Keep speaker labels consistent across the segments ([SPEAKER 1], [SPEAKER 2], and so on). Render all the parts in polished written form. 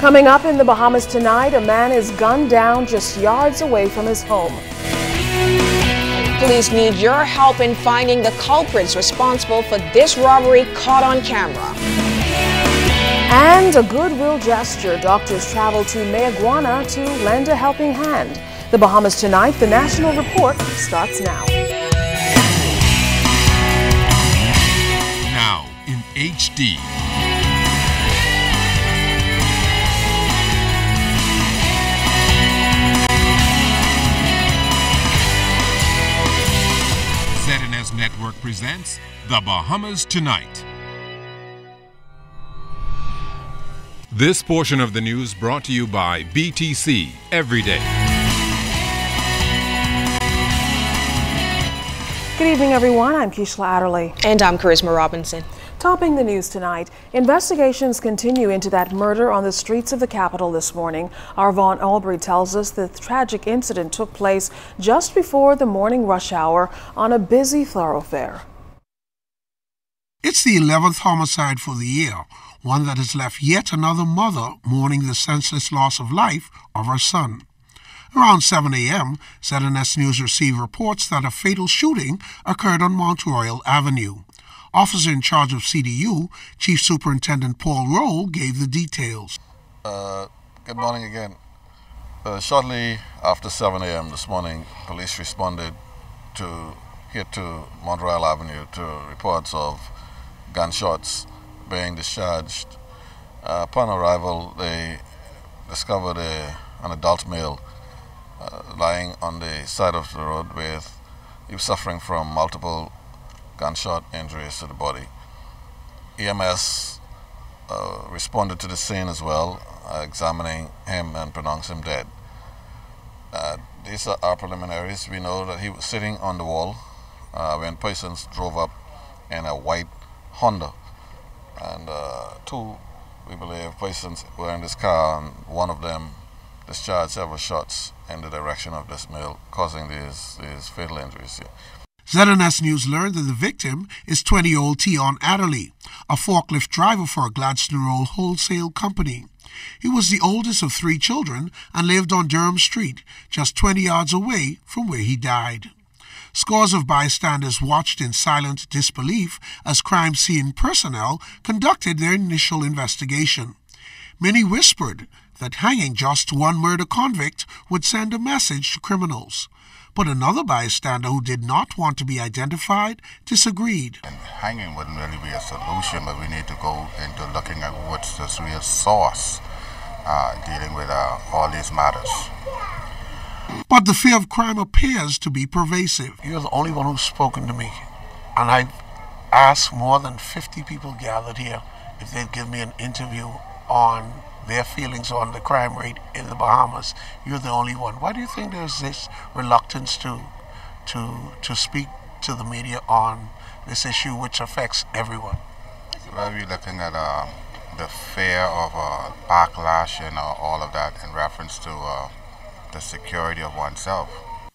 [SPEAKER 1] Coming up in the Bahamas tonight, a man is gunned down just yards away from his home.
[SPEAKER 2] Police need your help in finding the culprits responsible for this robbery caught on camera.
[SPEAKER 1] And a goodwill gesture. Doctors travel to Mayaguana to lend a helping hand. The Bahamas tonight, the National Report starts now.
[SPEAKER 3] Now in HD. ZNS Network presents The Bahamas Tonight. This portion of the news brought to you by BTC Every Day.
[SPEAKER 1] Good evening, everyone. I'm Keishla Adderley.
[SPEAKER 2] And I'm Charisma Robinson.
[SPEAKER 1] Topping the news tonight, investigations continue into that murder on the streets of the capital this morning. Our Vaughn Albury tells us the tragic incident took place just before the morning rush hour on a busy thoroughfare.
[SPEAKER 4] It's the 11th homicide for the year, one that has left yet another mother mourning the senseless loss of life of her son. Around 7 a.m., ZNS News received reports that a fatal shooting occurred on Mount Royal Avenue. Officer in charge of CDU, Chief Superintendent Paul Roll, gave the details.
[SPEAKER 5] Good morning again. Shortly after 7 a.m. this morning, police responded here to Mount Royal Avenue to reports of gunshots being discharged. Upon arrival, they discovered an adult male lying on the side of the road he was suffering from multiple gunshot injuries to the body. EMS responded to the scene as well, examining him and pronounced him dead. These are our preliminaries. We know that he was sitting on the wall when persons drove up in a white Honda, and two, we believe, persons were in this car, and one of them discharged several shots in the direction of this male, causing these fatal injuries.
[SPEAKER 4] ZNS News learned that the victim is 20-year-old Tion Adderley, a forklift driver for a Gladstone Roll wholesale company. He was the oldest of 3 children and lived on Durham Street, just 20 yards away from where he died. Scores of bystanders watched in silent disbelief as crime scene personnel conducted their initial investigation. Many whispered that hanging just one murder convict would send a message to criminals. But another bystander who did not want to be identified disagreed.
[SPEAKER 6] And hanging wouldn't really be a solution, but we need to go into looking at what's the real source dealing with all these matters.
[SPEAKER 4] But the fear of crime appears to be pervasive.
[SPEAKER 7] You're the only one who's spoken to me, and I've asked more than 50 people gathered here if they'd give me an interview on their feelings on the crime rate in the Bahamas. You're the only one. Why do you think there's this reluctance to speak to the media on this issue, which affects everyone?
[SPEAKER 6] Well, we're looking at the fear of backlash and all of that in reference to the security of oneself.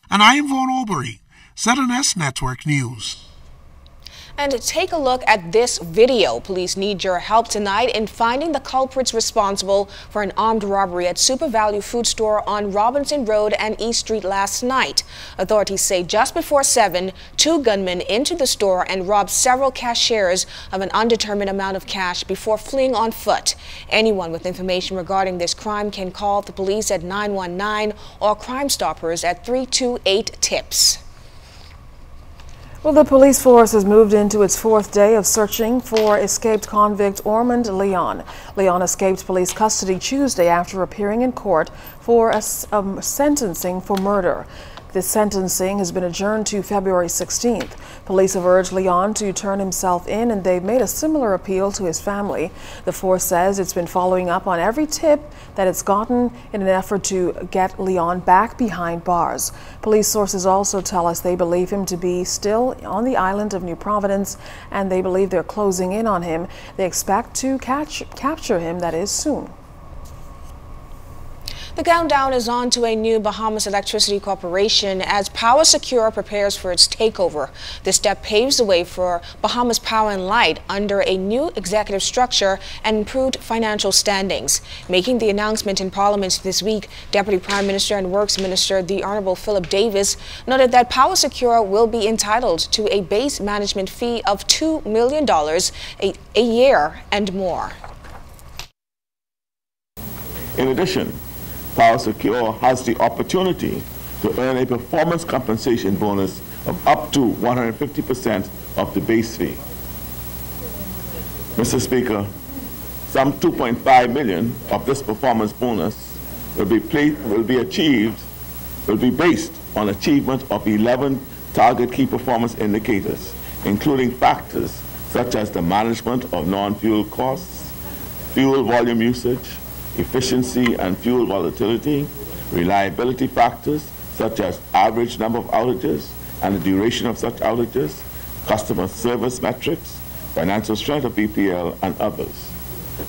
[SPEAKER 4] And I am Vaughn Albury, ZNS Network News.
[SPEAKER 2] And take a look at this video. Police need your help tonight in finding the culprits responsible for an armed robbery at Super Value Food Store on Robinson Road and East Street last night. Authorities say just before 7, 2 gunmen entered the store and robbed several cashiers of an undetermined amount of cash before fleeing on foot. Anyone with information regarding this crime can call the police at 919 or Crime Stoppers at 328-TIPS.
[SPEAKER 1] Well, the police force has moved into its 4th day of searching for escaped convict Ormond Leon. Leon escaped police custody Tuesday after appearing in court for a sentencing for murder. This sentencing has been adjourned to February 16th. Police have urged Leon to turn himself in, and they've made a similar appeal to his family. The force says it's been following up on every tip that it's gotten in an effort to get Leon back behind bars. Police sources also tell us they believe him to be still on the island of New Providence, and they believe they're closing in on him. They expect to capture him, that is, soon.
[SPEAKER 2] The countdown is on to a new Bahamas Electricity Corporation as PowerSecure prepares for its takeover. This step paves the way for Bahamas Power and Light under a new executive structure and improved financial standings. Making the announcement in Parliament this week, Deputy Prime Minister and Works Minister the Honorable Philip Davis noted that PowerSecure will be entitled to a base management fee of $2 million a year and more.
[SPEAKER 8] In addition, PowerSecure has the opportunity to earn a performance compensation bonus of up to 150% of the base fee. Mr. Speaker, some $2.5 million of this performance bonus will be based on achievement of 11 target key performance indicators, including factors such as the management of non-fuel costs, fuel volume usage, efficiency and fuel volatility, reliability factors such as average number of outages and the duration of such outages, customer service metrics, financial strength of BPL, and others.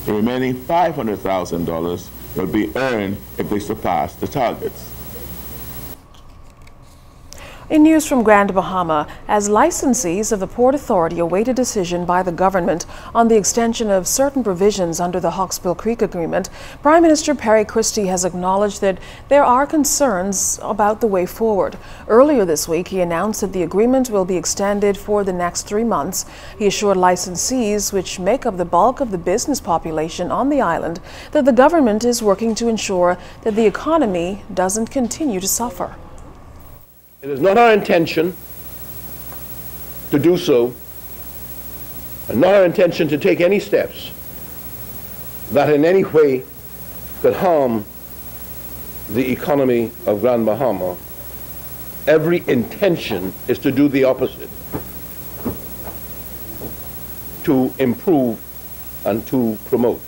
[SPEAKER 8] The remaining $500,000 will be earned if they surpass the targets.
[SPEAKER 1] In news from Grand Bahama, as licensees of the Port Authority await a decision by the government on the extension of certain provisions under the Hawksbill Creek Agreement, Prime Minister Perry Christie has acknowledged that there are concerns about the way forward. Earlier this week, he announced that the agreement will be extended for the next 3 months. He assured licensees, which make up the bulk of the business population on the island, that the government is working to ensure that the economy doesn't continue to suffer.
[SPEAKER 9] It is not our intention to do so, and not our intention to take any steps that in any way could harm the economy of Grand Bahama. Every intention is to do the opposite, to improve and to promote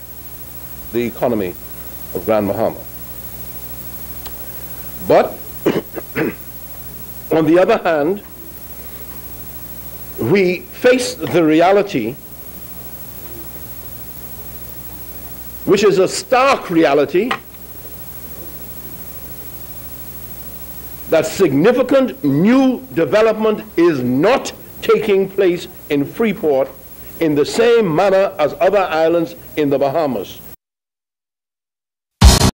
[SPEAKER 9] the economy of Grand Bahama. But on the other hand, we face the reality, which is a stark reality, that significant new development is not taking place in Freeport in the same manner as other islands in the Bahamas.